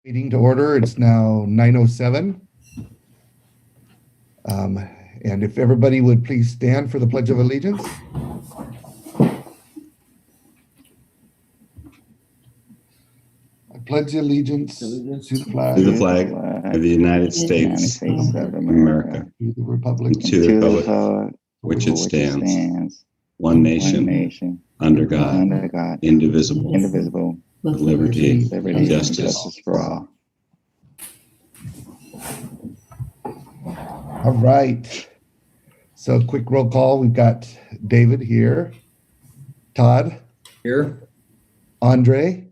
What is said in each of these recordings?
Meeting to order. It's now 9:07. And if everybody would please stand for the Pledge of Allegiance. I pledge allegiance to the flag of the United States of America, to the republic, to the republic which it stands, one nation, under God, indivisible, with liberty and justice for all. All right. So quick roll call. We've got David here, Todd Here. Andre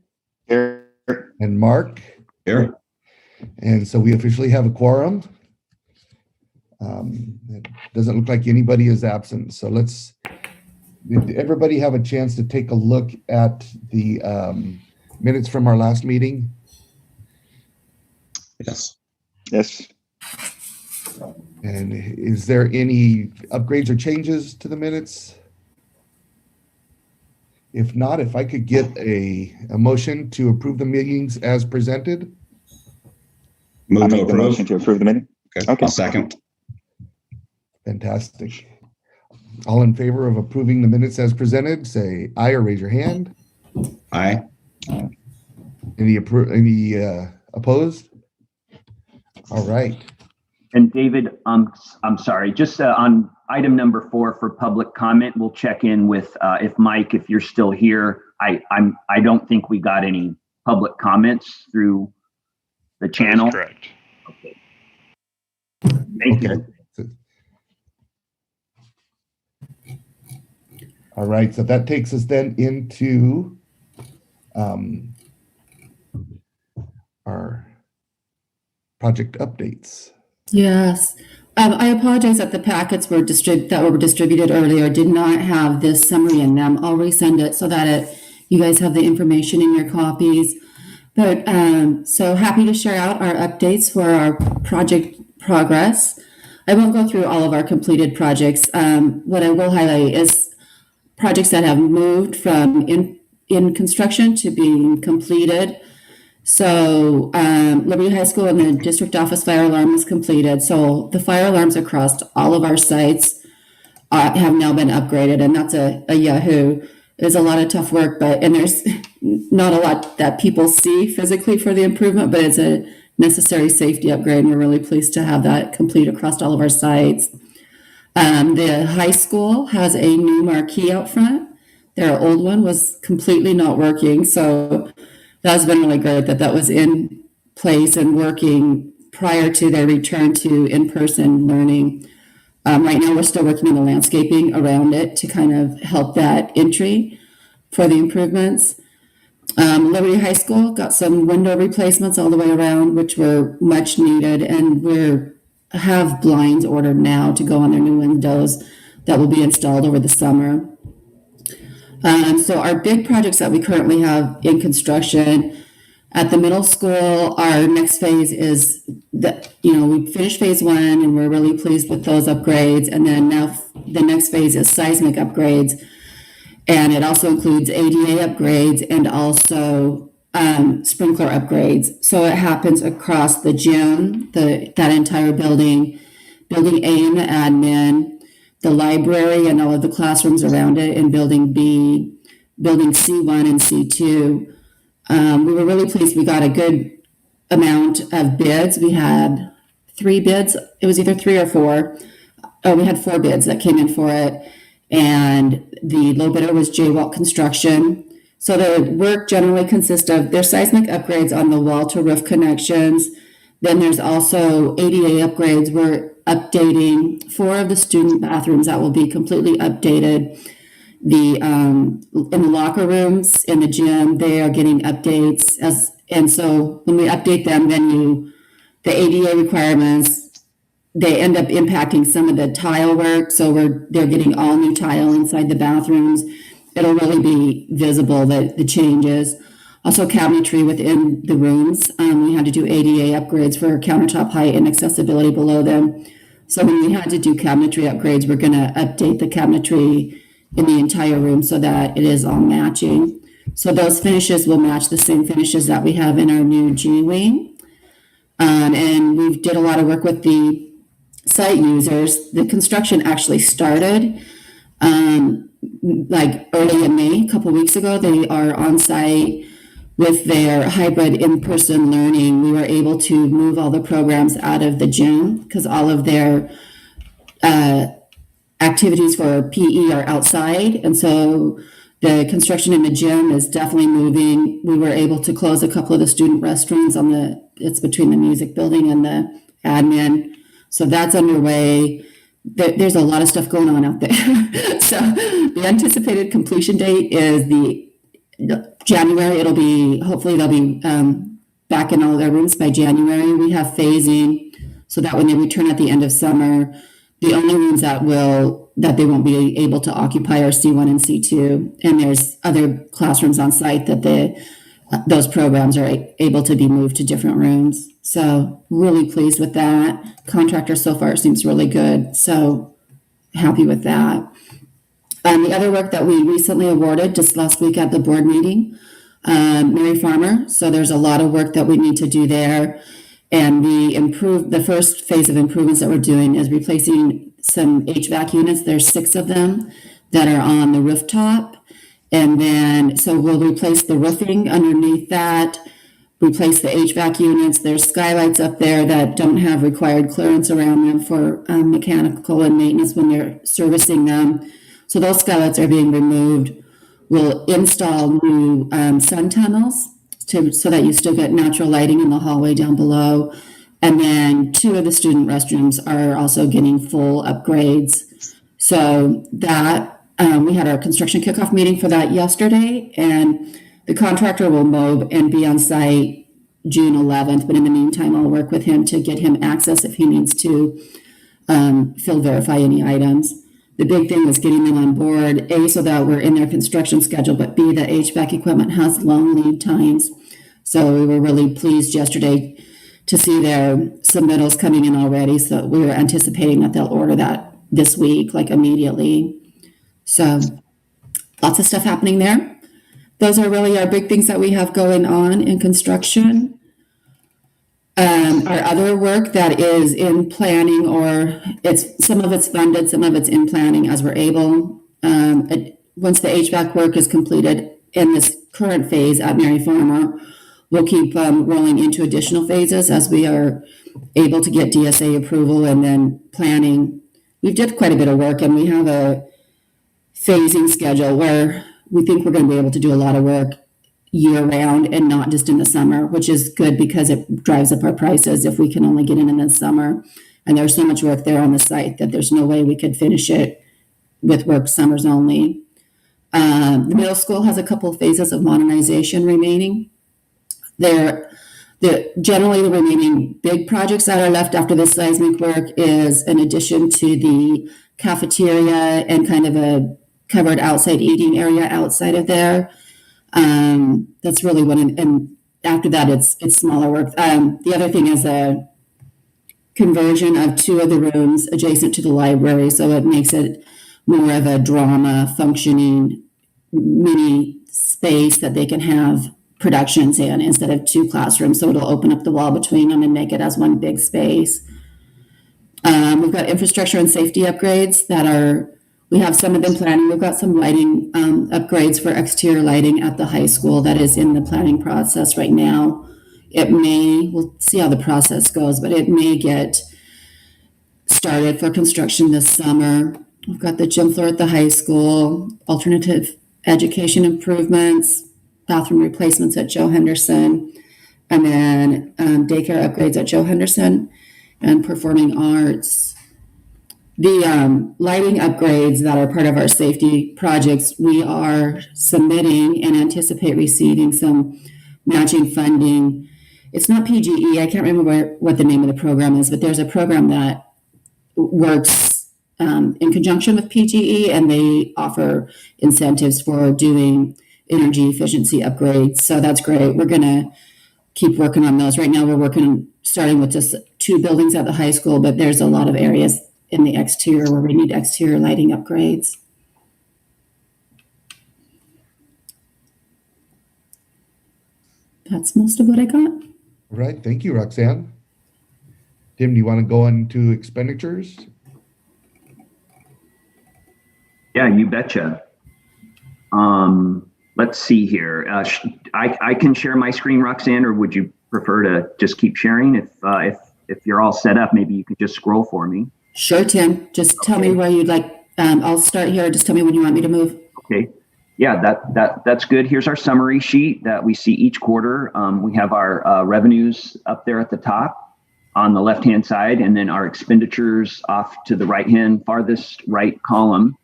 Here. and Mark Here. And so we officially have a quorum. It doesn't look like anybody is absent. So did everybody have a chance to take a look at the minutes from our last meeting? Yes. Yes. And is there any upgrades or changes to the minutes? If not, if I could get a motion to approve the meetings as presented. Move I to make the approve. motion to approve the meeting. Okay. I'll second. Fantastic. All in favor of approving the minutes as presented, say aye or raise your hand. Aye. Any opposed? All right. And David, I'm sorry, just on item number 4 for public comment, we'll check in with if Mike, if you're still here. I don't think we got any public comments through the channel. That is correct. Okay. Thank you. All right, so that takes us then into our project updates. Yes. I apologize that the packets that were distributed earlier did not have this summary in them. I'll resend it so that you guys have the information in your copies. But so happy to share out our updates for our project progress. I won't go through all of our completed projects. What I will highlight is projects that have moved from in construction to being completed. So Liberty High School and the district office fire alarm is completed. So the fire alarms across all of our sites have now been upgraded, and that's a yahoo. It's a lot of tough work, and there's not a lot that people see physically for the improvement, but it's a necessary safety upgrade, and we're really pleased to have that complete across all of our sites. The high school has a new marquee out front. Their old one was completely not working, so that's been really great that was in place and working prior to their return to in-person learning. Right now, we're still working on the landscaping around it to kind of help that entry for the improvements. Liberty High School got some window replacements all the way around, which were much needed, and have blinds ordered now to go on their new windows that will be installed over the summer. So our big projects that we currently have in construction at the middle school, our next phase is we finished phase 1 and we're really pleased with those upgrades. And then now the next phase is seismic upgrades. And it also includes ADA upgrades and also sprinkler upgrades. So it happens across the gym, that entire building A and the admin, the library and all of the classrooms around it, in building B, building C1 and C2. We were really pleased. We got a good amount of bids. We had 3 bids. It was either 3 or 4. We had 4 bids that came in for it. And the low bidder was J-Walt Construction. So the work generally consists of their seismic upgrades on the wall to roof connections. Then there's also ADA upgrades. We're updating 4 of the student bathrooms that will be completely updated. In the locker rooms in the gym, they are getting updates and so when we update them, then the ADA requirements, they end up impacting some of the tile work. So they're getting all new tile inside the bathrooms. It'll really be visible, the changes. Also cabinetry within the rooms. We had to do ADA upgrades for countertop height and accessibility below them. So when we had to do cabinetry upgrades, we're going to update the cabinetry in the entire room so that it is all matching. So those finishes will match the same finishes that we have in our new G wing. And we did a lot of work with the site users. The construction actually started like early in May, a couple weeks ago. They are on site with their hybrid in-person learning. We were able to move all the programs out of the gym because all of their activities for PE are outside. And so the construction in the gym is definitely moving. We were able to close a couple of the student restrooms it's between the music building and the admin. So that's underway. There's a lot of stuff going on out there. So the anticipated completion date is the January. Hopefully they'll be back in all their rooms by January. We have phasing so that when they return at the end of summer, the only rooms that they won't be able to occupy are C1 and C2. And there's other classrooms on site that those programs are able to be moved to different rooms. So really pleased with that. Contractor so far seems really good. So happy with that. The other work that we recently awarded just last week at the board meeting, Mary Farmer. So there's a lot of work that we need to do there. And the first phase of improvements that we're doing is replacing some HVAC units. There's 6 of them that are on the rooftop. And then, so we'll replace the roofing underneath that, replace the HVAC units. There's skylights up there that don't have required clearance around them for mechanical and maintenance when they're servicing them. So those skylights are being removed. We'll install new sun tunnels so that you still get natural lighting in the hallway down below. And then 2 of the student restrooms are also getting full upgrades. So that we had our construction kickoff meeting for that yesterday, and the contractor will mow and be on site June 11th. But in the meantime, I'll work with him to get him access if he needs to verify any items. The big thing was getting them on board, A, so that we're in their construction schedule, but B, the HVAC equipment has long lead times. So we were really pleased yesterday to see their submittals coming in already. So we were anticipating that they'll order that this week, like immediately. So lots of stuff happening there. Those are really our big things that we have going on in construction. Our other work that is in planning, or some of it's funded, some of it's in planning as we're able. Once the HVAC work is completed in this current phase at Mary Farmer, we'll keep rolling into additional phases as we are able to get DSA approval, and then planning. We've did quite a bit of work, and we have a phasing schedule where we think we're going to be able to do a lot of work year round and not just in the summer, which is good because it drives up our prices if we can only get in the summer. And there's so much work there on the site that there's no way we could finish it with work summers only. The middle school has a couple of phases of modernization remaining. Generally, the remaining big projects that are left after this seismic work is in addition to the cafeteria and kind of a covered outside eating area outside of there. That's really and after that, it's smaller work. The other thing is a conversion of 2 of the rooms adjacent to the library, so it makes it more of a drama functioning mini space that they can have productions in instead of 2 classrooms. So it'll open up the wall between them and make it as one big space. We've got infrastructure and safety upgrades we have some of them planning. We've got some lighting upgrades for exterior lighting at the high school that is in the planning process right now. We'll see how the process goes, but it may get started for construction this summer. We've got the gym floor at the high school, alternative education improvements, bathroom replacements at Joe Henderson, and then daycare upgrades at Joe Henderson, and performing arts. The lighting upgrades that are part of our safety projects, we are submitting and anticipate receiving some matching funding. It's not PGE. I can't remember what the name of the program is, but there's a program that works in conjunction with PGE, and they offer incentives for doing energy efficiency upgrades. So that's great. We're going to keep working on those. Right now, starting with just 2 buildings at the high school, but there's a lot of areas in the exterior where we need exterior lighting upgrades. that's most of what I got. All right, thank you, Roxanne. Tim, do you want to go on to expenditures? Yeah, you betcha. Let's see here. I can share my screen, Roxanne, or would you prefer to just keep sharing? If you're all set up, maybe you could just scroll for me. Sure, Tim. Just tell me where you'd like. I'll start here. Just tell me when you want me to move. Okay. Yeah, that's good. Here's our summary sheet that we see each quarter. We have our revenues up there at the top on the left-hand side, and then our expenditures off to the right-hand farthest right column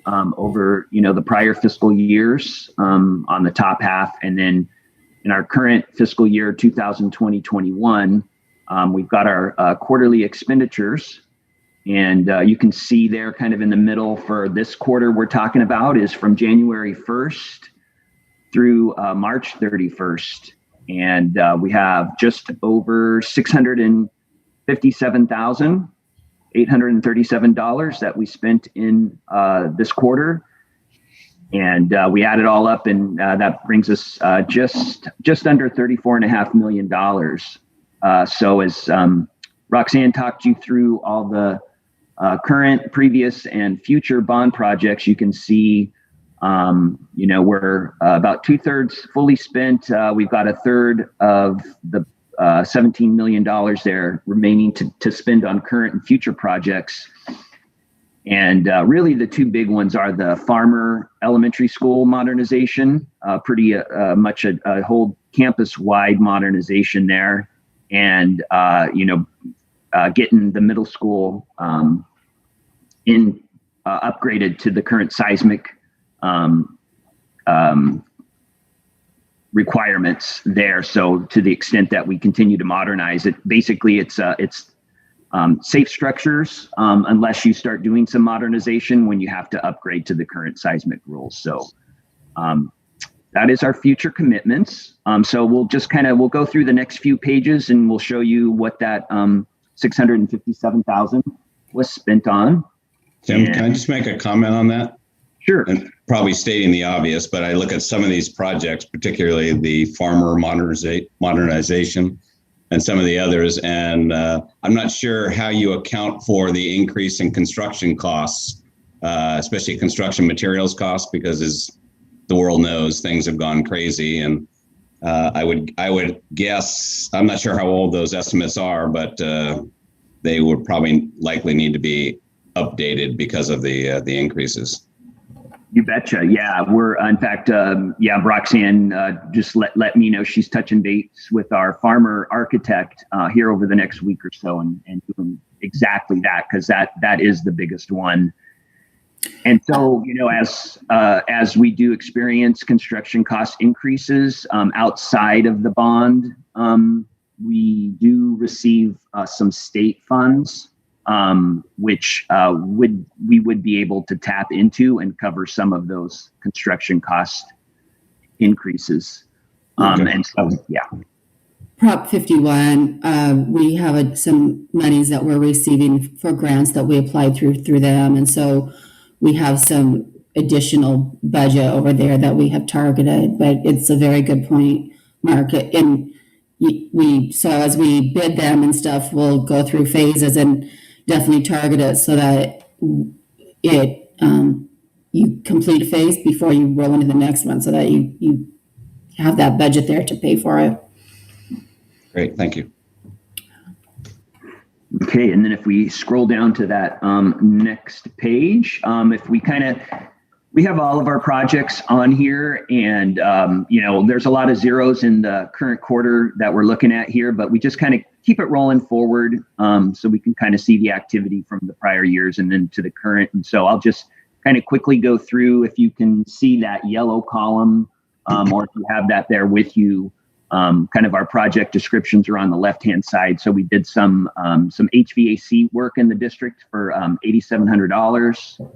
over the prior fiscal years on the top half, and then in our current fiscal year 2020-21, we've got our quarterly expenditures. And you can see there kind of in the middle for this quarter we're talking about is from January 1st through March 31st. And we have just over $657,837 that we spent in this quarter. And we add it all up, and that brings us just under $34.5 million. So as Roxanne talked you through all the current, previous, and future bond projects, you can see, we're about 2/3 fully spent. We've got 1/3 of the $17 million there remaining to spend on current and future projects. And really the two big ones are the Farmer Elementary School modernization, pretty much a whole campus-wide modernization there. And, getting the middle school upgraded to the current seismic requirements there. So to the extent that we continue to modernize it, basically it's safe structures unless you start doing some modernization when you have to upgrade to the current seismic rules. So that is our future commitments. So we'll just we'll go through the next few pages and we'll show you what that $657,000 was spent on. Tim, can I just make a comment on that? Sure. And probably stating the obvious, but I look at some of these projects, particularly the farmer modernization and some of the others, and I'm not sure how you account for the increase in construction costs, especially construction materials costs, because as the world knows, things have gone crazy. And I would guess, I'm not sure how old those estimates are, but they would probably likely need to be updated because of the increases. You betcha. Yeah, we're in fact, Roxanne just let me know she's touching base with our farmer architect here over the next week or so, and doing exactly that, because that is the biggest one. And so, as we do experience construction cost increases outside of the bond, we do receive some state funds, which we would be able to tap into and cover some of those construction cost increases. And so, yeah. Prop 51, we have some monies that we're receiving for grants that we applied through them. And so we have some additional budget over there that we have targeted, but it's a very good point, Mark. And so as we bid them and stuff, we'll go through phases and definitely target it so that you complete a phase before you roll into the next one, so that you have that budget there to pay for it. Great, thank you. Okay, and then if we scroll down to that next page, if we have all of our projects on here, and there's a lot of zeros in the current quarter that we're looking at here, but we just kind of keep it rolling forward so we can kind of see the activity from the prior years and then to the current. And so I'll just kind of quickly go through, if you can see that yellow column, or if you have that there with you. Kind of our project descriptions are on the left-hand side. So we did some HVAC work in the district for $8,700.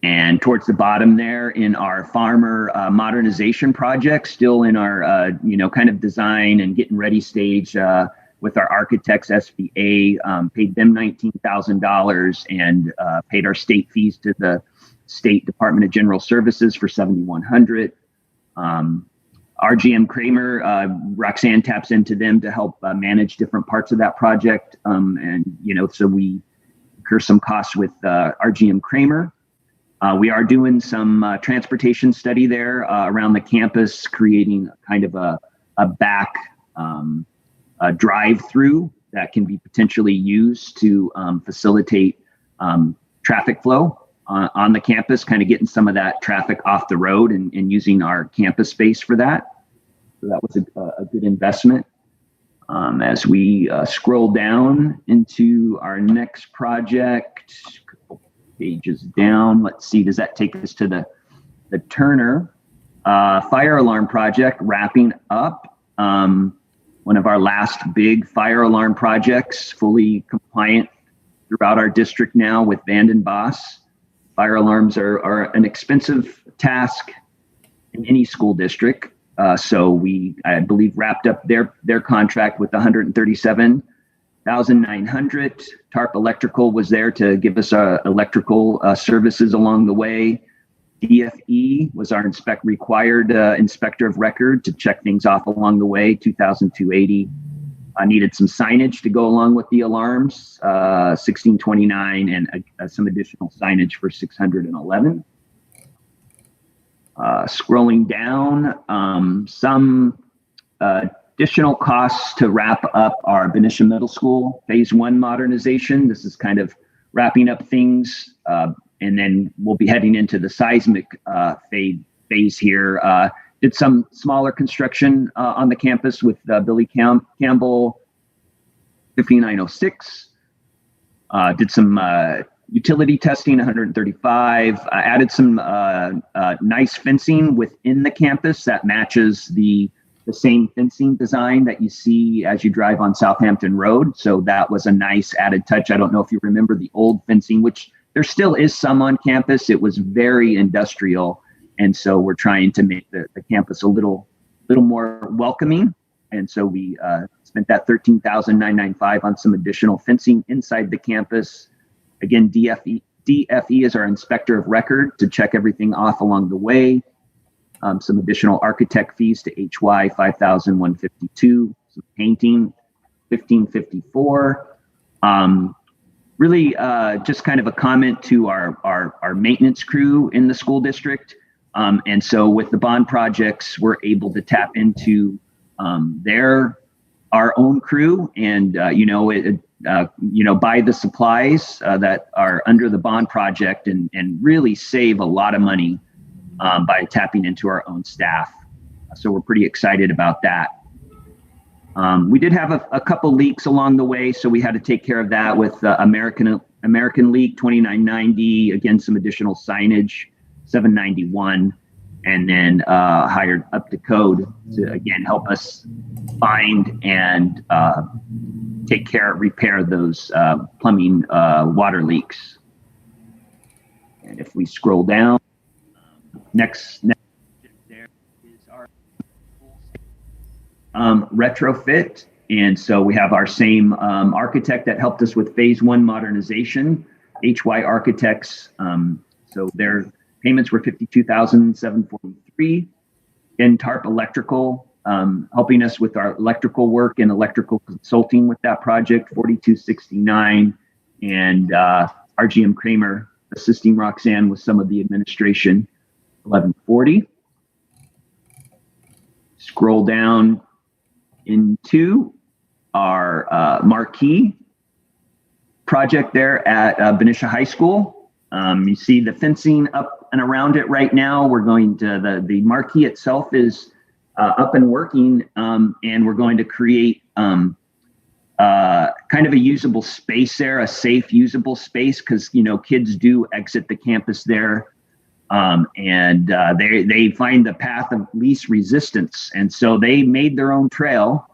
And towards the bottom there, in our farmer modernization project, still in our kind of design and getting ready stage with our architects SBA, paid them $19,000 and paid our state fees to the State Department of General Services for $7,100. RGM Kramer, Roxanne taps into them to help manage different parts of that project. And, so we incur some costs with RGM Kramer. We are doing some transportation study there around the campus, creating kind of a back drive-through that can be potentially used to facilitate traffic flow on the campus, kind of getting some of that traffic off the road and using our campus space for that. So that was a good investment. As we scroll down into our next project, a couple pages down, let's see, does that take us to the Turner fire alarm project wrapping up? One of our last big fire alarm projects, fully compliant throughout our district now with Vanden Boss. Fire alarms are an expensive task in any school district. So we, I believe, wrapped up their contract with $137,900. TARP Electrical was there to give us electrical services along the way. DFE was our required inspector of record to check things off along the way, $2,280. I needed some signage to go along with the alarms, $1,629, and some additional signage for $611. Scrolling down, some additional costs to wrap up our Benicia Middle School Phase 1 modernization. This is kind of wrapping up things, and then we'll be heading into the seismic phase here. Did some smaller construction on the campus with Billy Campbell, 5906. Did some utility testing, 135. Added some nice fencing within the campus that matches the same fencing design that you see as you drive on Southampton Road. So that was a nice added touch. I don't know if you remember the old fencing, which there still is some on campus. It was very industrial. And so we're trying to make the campus a little more welcoming. And so we spent that $13,995 on some additional fencing inside the campus. Again, DFE is our inspector of record to check everything off along the way. Some additional architect fees to HY, $5,152. Some painting, $1,554. Really just kind of a comment to our maintenance crew in the school district. And so with the bond projects, we're able to tap into our own crew and, buy the supplies that are under the bond project and really save a lot of money by tapping into our own staff. So we're pretty excited about that. We did have a couple leaks along the way, so we had to take care of that with American Leak 2990, again, some additional signage, 791, and then hired Up to Code to, again, help us find and repair those plumbing water leaks. And if we scroll down, next there is our retrofit. And so we have our same architect that helped us with Phase 1 modernization, HY Architects. So their payments were $52,743. And TARP Electrical, helping us with our electrical work and electrical consulting with that project, $42.69. And RGM Kramer assisting Roxanne with some of the administration, $11.40. Scroll down into our marquee project there at Benicia High School. You see the fencing up and around it right now. We're going to, the marquee itself is up and working, and we're going to create kind of a usable space there, a safe usable space, because kids do exit the campus there, and they find the path of least resistance, and so they made their own trail,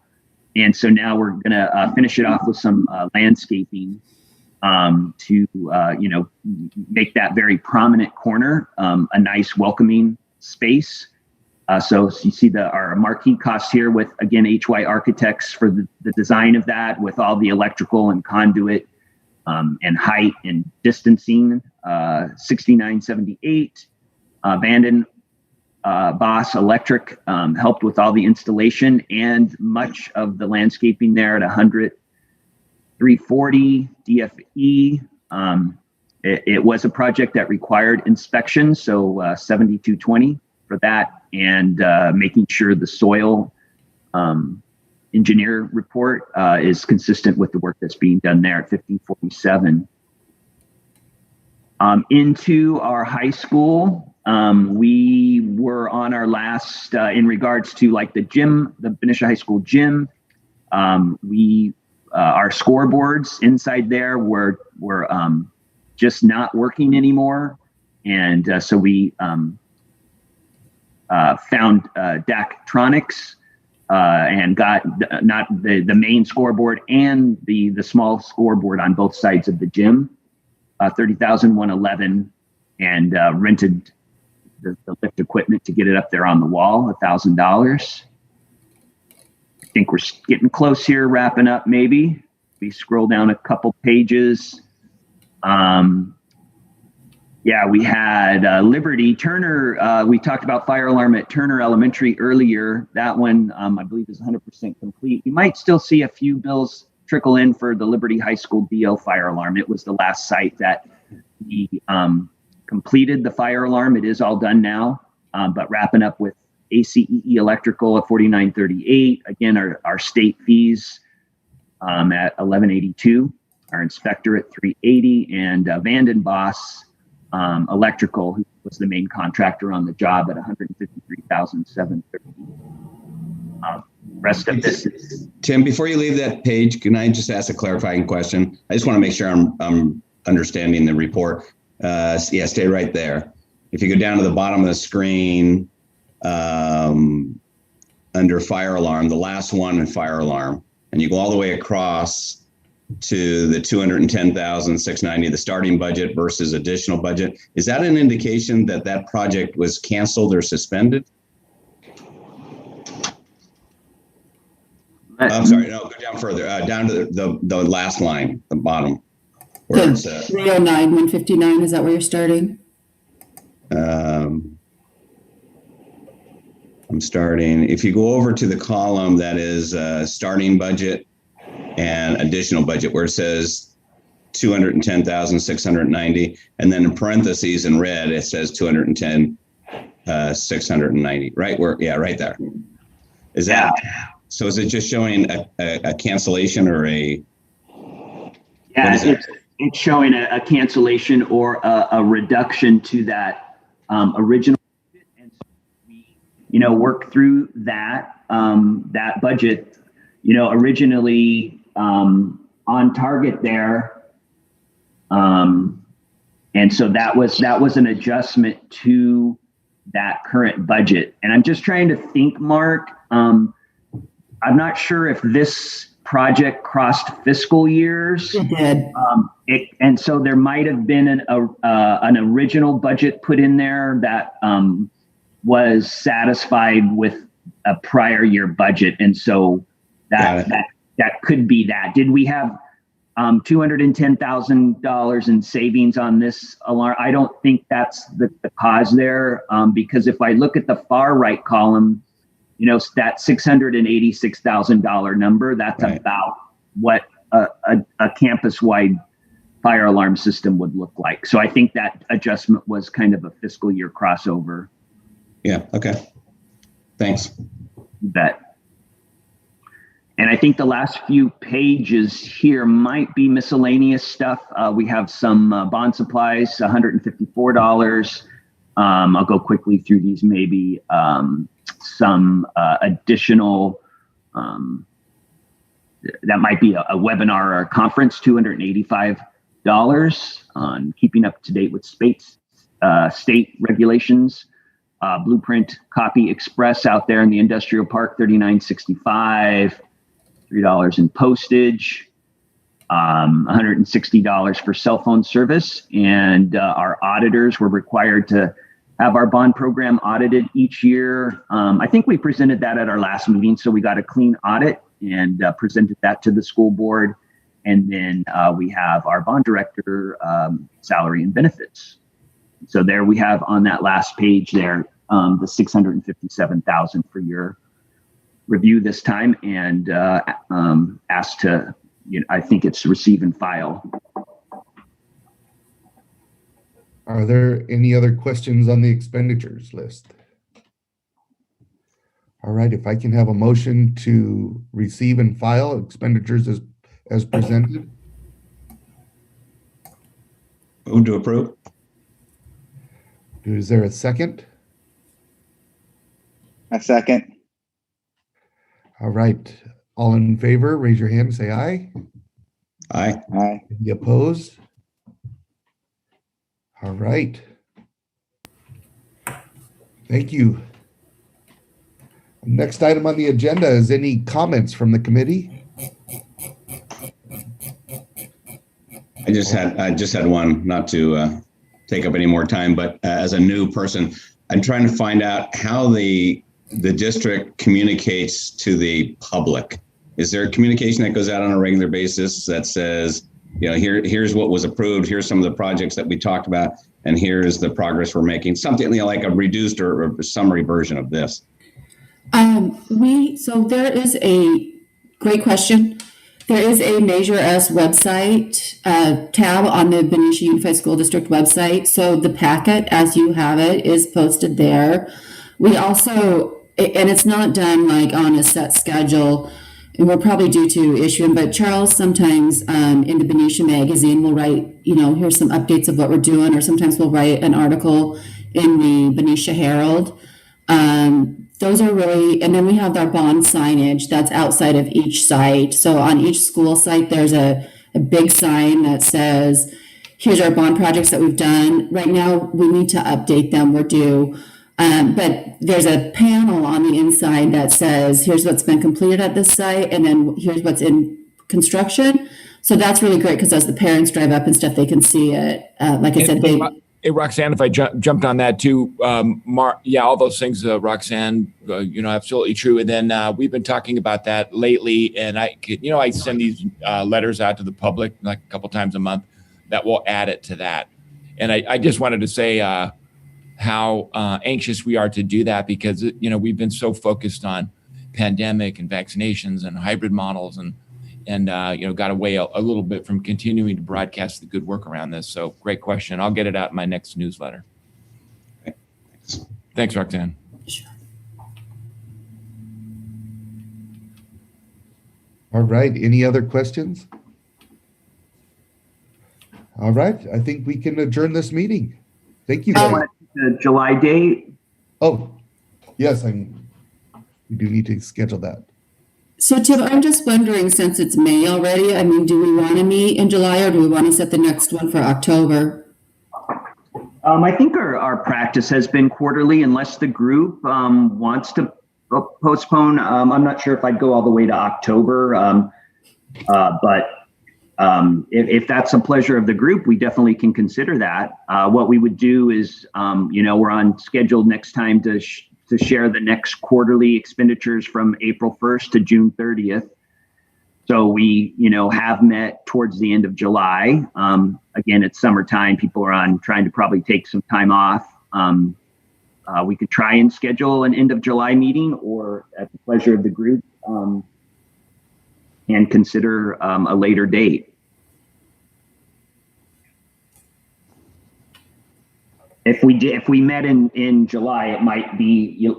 and so now we're gonna finish it off with some landscaping to make that very prominent corner a nice welcoming space. So you see our marquee costs here with, again, HY Architects for the design of that, with all the electrical and conduit and height and distancing, $69.78. Vanden Boss Electric helped with all the installation and much of the landscaping there at 100, 340 DFE. It was a project that required inspection, so 7220 for that, and making sure the soil engineer report is consistent with the work that's being done there at 1547. Into our high school, we were on our last, in regards to like the gym, the Benicia High School gym. Our scoreboards inside there were just not working anymore. And so we found Daktronics and got not the main scoreboard and the small scoreboard on both sides of the gym, $30,111, and rented the lift equipment to get it up there on the wall, $1,000. I think we're getting close here, wrapping up maybe. We scroll down a couple pages. Yeah, we had Liberty Turner. We talked about fire alarm at Turner Elementary earlier. That one, I believe, is 100% complete. You might still see a few bills trickle in for the Liberty High School DO fire alarm. It was the last site that we completed the fire alarm. It is all done now, but wrapping up with ACEE Electrical at 4938. Again, our state fees at 1182. Our inspector at 380, and Vanden Boss Electrical, who was the main contractor on the job, at 153,730. Rest of this is Tim, before you leave that page, can I just ask a clarifying question? I just want to make sure I'm understanding the report. Yeah, stay right there. If you go down to the bottom of the screen, under fire alarm, the last one in fire alarm, and you go all the way across to the 210,690, the starting budget versus additional budget. Is that an indication that that project was canceled or suspended? I'm sorry, no, go down further, down to the last line, the bottom. Where it's 309, 159, is that where you're starting? I'm starting, if you go over to the column that is starting budget and additional budget, where it says 210,690, and then in parentheses in red, it says 210,690, right? Right there. Is that, so is it just showing a cancellation or a? Yeah, it's showing a cancellation or a reduction to that original. And so we, work through that budget, originally on target there. And so that was an adjustment to that current budget. And I'm just trying to think, Mark, I'm not sure if this project crossed fiscal years. It did. And so there might have been an original budget put in there that was satisfied with a prior year budget. And so that could be that. Did we have $210,000 in savings on this alarm? I don't think that's the cause there, because if I look at the far right column, that $686,000 number, that's right, about what a campus-wide fire alarm system would look like. So I think that adjustment was kind of a fiscal year crossover. Yeah, okay. Thanks. You bet. And I think the last few pages here might be miscellaneous stuff. We have some bond supplies, $154. I'll go quickly through these, maybe some additional, that might be a webinar or a conference, $285 on keeping up to date with state regulations. Blueprint Copy Express out there in the industrial park, $39.65. $3 in postage, $160 for cell phone service. And our auditors were required to have our bond program audited each year. I think we presented that at our last meeting. So we got a clean audit and presented that to the school board. And then we have our bond director salary and benefits. So there we have on that last page there, the 657,000 for your review this time, and ask to, I think it's receive and file. Are there any other questions on the expenditures list? All right, if I can have a motion to receive and file expenditures as presented. Move to approve. Is there a second? A second. All right, all in favor, raise your hand, say aye. Aye. Aye. Any opposed? All right. Thank you. Next item on the agenda is any comments from the committee? I just had one, not to take up any more time, but as a new person, I'm trying to find out how the district communicates to the public. Is there a communication that goes out on a regular basis that says, here's what was approved, here's some of the projects that we talked about, and here's the progress we're making? Something like a reduced or a summary version of this. So there is a great question. There is a Measure S website tab on the Benicia Unified School District website. So the packet, as you have it, is posted there. We also, and it's not done like on a set schedule, and we're probably due to issue them, but Charles sometimes in the Benicia magazine will write, here's some updates of what we're doing, or sometimes we'll write an article in the Benicia Herald. Those are really, and then we have our bond signage that's outside of each site. So on each school site, there's a big sign that says, here's our bond projects that we've done. Right now, we need to update them, we're due. But there's a panel on the inside that says, here's what's been completed at this site, and then here's what's in construction. So that's really great because as the parents drive up and stuff, they can see it. Like I said, Hey, Roxanne, if I jumped on that too, all those things, Roxanne, absolutely true. And then we've been talking about that lately, and I send these letters out to the public like a couple times a month that will add it to that. And I just wanted to say how anxious we are to do that because, we've been so focused on pandemic and vaccinations and hybrid models and got away a little bit from continuing to broadcast the good work around this. So great question. I'll get it out in my next newsletter. Thanks, Roxanne. Sure. All right, any other questions? All right, I think we can adjourn this meeting. Thank you, guys. The July date. Oh, yes, we do need to schedule that. So Tim, I'm just wondering, since it's May already, do we want to meet in July or do we want to set the next one for October? I think our practice has been quarterly unless the group wants to postpone. I'm not sure if I'd go all the way to October, but if that's a pleasure of the group, we definitely can consider that. What we would do is, we're on schedule next time to share the next quarterly expenditures from April 1st to June 30th. So we, have met towards the end of July. Again, it's summertime. People are trying to probably take some time off. We could try and schedule an end of July meeting or at the pleasure of the group and consider a later date. If we met in July, it might be,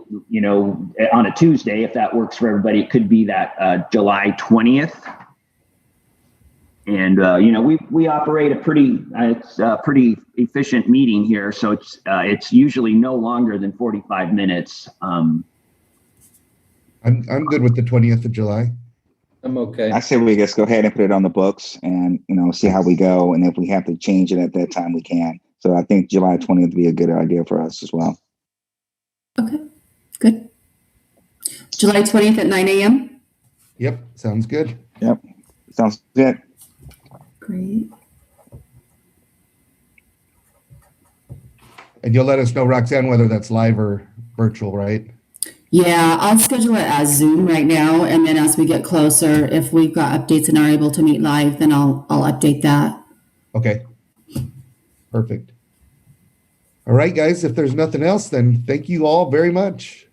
on a Tuesday, if that works for everybody. It could be that July 20th. And, we operate a pretty efficient meeting here. So it's usually no longer than 45 minutes. I'm good with the 20th of July. I'm okay. I say we just go ahead and put it on the books and, see how we go. And if we have to change it at that time, we can. So I think July 20th would be a good idea for us as well. Okay, good. July 20th at 9 a.m.? Yep, sounds good. Yep, sounds good. Great. And you'll let us know, Roxanne, whether that's live or virtual, right? Yeah, I'll schedule it as Zoom right now, and then as we get closer, if we've got updates and are able to meet live, then I'll update that. Okay. Perfect. All right, guys, if there's nothing else, then thank you all very much.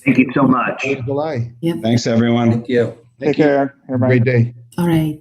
Thank you so much. July. Thanks, everyone. Thank you. Take care, everybody. Great day. All right.